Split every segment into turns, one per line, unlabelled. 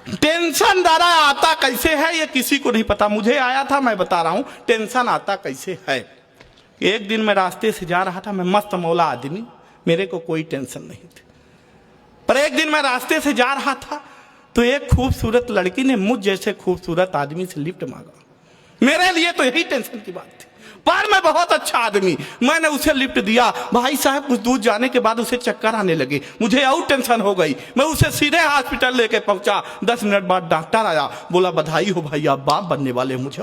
Tension दादा आता कैसे है ये किसी को नहीं पता, मुझे आया था, मैं बता रहा हूं टेंशन आता कैसे है। एक दिन मैं रास्ते से जा रहा था, मैं मस्त मौला आदमी, मेरे को कोई टेंशन नहीं थी। पर एक दिन मैं रास्ते से जा रहा था तो एक खूबसूरत लड़की ने मुझ जैसे खूबसूरत आदमी से लिफ्ट मांगा। मेरे लिए तो यही टेंशन की बात थी, पर मैं बहुत अच्छा आदमी, मैंने उसे लिफ्ट दिया। भाई साहब कुछ दूर जाने के बाद उसे चक्कर आने लगे, मुझे और टेंशन हो गई। मैं उसे सीधे हॉस्पिटल लेके पहुंचा। 10 मिनट बाद डॉक्टर आया, बोला बधाई हो भाई आप बाप बनने वाले। मुझे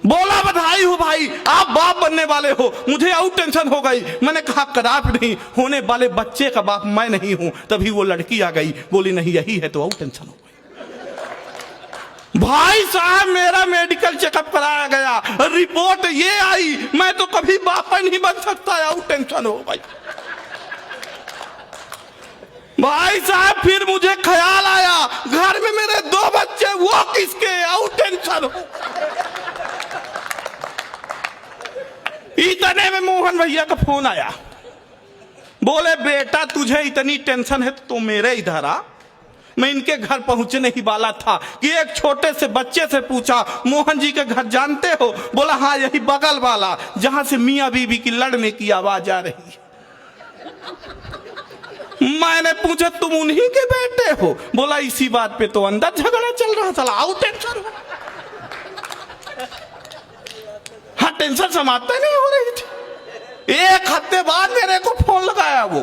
बोला बधाई हो भाई आप बाप बनने वाले हो। मुझे और टेंशन हो गई। मैंने कहा कदाप नहीं, होने वाले बच्चे का बाप मैं नहीं हूं। तभी वो लड़की आ गई, बोली नहीं यही है, तो और टेंशन हो गई। भाई साहब मेरा मेडिकल चेकअप कराया गया, रिपोर्ट ये आई मैं तो कभी बाप नहीं बन सकता, और टेंशन हो गई। भाई साहब फिर मुझे ख्याल आया घर में मेरे 2 बच्चे, वो किसके, और टेंशन हो। इतने में मोहन भैया का फोन आया, बोले बेटा तुझे इतनी टेंशन है तो मेरे इधर आ। मैं इनके घर पहुंचने ही वाला था कि एक छोटे से बच्चे से पूछा मोहन जी के घर जानते हो? बोला हाँ यही बगल वाला, जहां से मियां बीबी की लड़ने की आवाज आ रही है। मैंने पूछा तुम उन्हीं के बेटे हो? बोला इसी बात पे तो अंदर झगड़ा चल रहा था। आओ टेंशन हो। हाँ टेंशन समाप्त नहीं हो रही थी। एक हफ्ते बाद मेरे को फोन लगाया वो,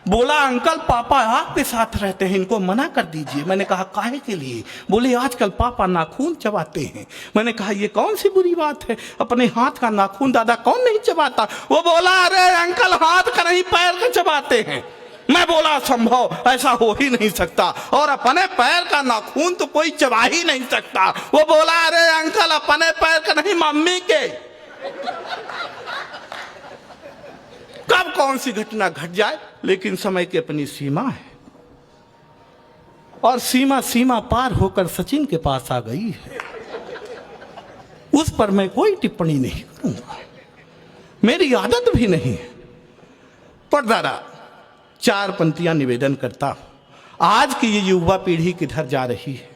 बोला अंकल पापा आपके साथ रहते हैं, इनको मना कर दीजिए। मैंने कहा काहे के लिए? बोले आजकल पापा नाखून चबाते हैं। मैंने कहा ये कौन सी बुरी बात है, अपने हाथ का नाखून दादा कौन नहीं चबाता? वो बोला अरे अंकल हाथ का नहीं पैर का चबाते हैं। मैं बोला संभव ऐसा हो ही नहीं सकता, और अपने पैर का नाखून तो कोई चबा ही नहीं सकता। वो बोला अरे अंकल अपने पैर का नहीं मम्मी के। कब कौन सी घटना घट जाए, लेकिन समय की अपनी सीमा है, और सीमा पार होकर सचिन के पास आ गई है। उस पर मैं कोई टिप्पणी नहीं करूंगा, मेरी आदत भी नहीं है। पर दादा 4 पंक्तियां निवेदन करता हूं। आज की ये युवा पीढ़ी किधर जा रही है?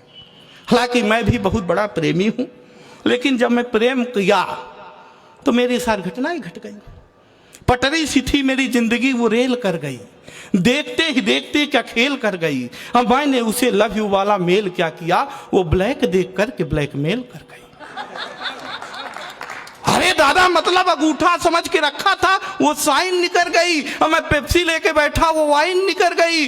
हालांकि मैं भी बहुत बड़ा प्रेमी हूं, लेकिन जब मैं प्रेम किया तो मेरे साथ घटनाएं घट गई। पटरी सी थी मेरी जिंदगी, वो रेल कर गई। देखते ही देखते क्या खेल कर गई। अब मैंने उसे लव यू वाला मेल क्या किया, वो ब्लैक देख करके ब्लैकमेल कर गई। अरे दादा मतलब अंगूठा समझ के रखा था, वो साइन निकल गई। और मैं पेप्सी लेके बैठा, वो वाइन निकल गई।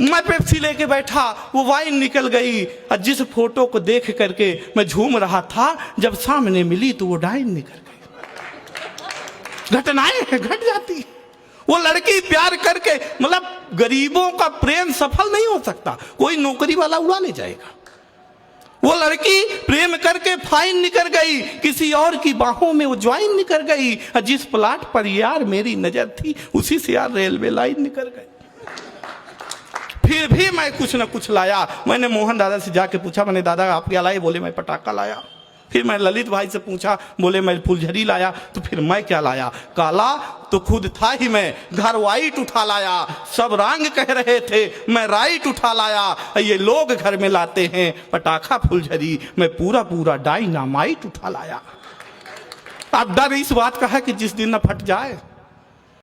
मैं पेप्सी लेके बैठा, वो वाइन निकल गई। और जिस फोटो को देख करके मैं झूम रहा था, जब सामने मिली तो वो डाइन निकल गई। घटनाएं घट जाती। वो लड़की प्यार करके, मतलब गरीबों का प्रेम सफल नहीं हो सकता, कोई नौकरी वाला उड़ा ले जाएगा। वो लड़की प्रेम करके फाइन निकल गई, किसी और की बाहों में वो ज्वाइन निकल गई। जिस प्लाट पर यार मेरी नजर थी, उसी से यार रेलवे लाइन निकल गई। फिर भी मैं कुछ न कुछ लाया। मैंने मोहन दादा से जाके पूछा, मैंने दादा आप क्या लाए? बोले मैं पटाखा लाया। फिर मैं ललित भाई से पूछा, बोले मैं फुलझड़ी लाया। तो फिर मैं क्या लाया? काला तो खुद था ही मैं, घर वाइट उठा लाया। सब रंग कह रहे थे, मैं राइट उठा लाया। ये लोग घर में लाते हैं पटाखा फुलझड़ी, मैं पूरा डायनामाइट उठा लाया। अब डर इस बात का है कि जिस दिन न फट जाए।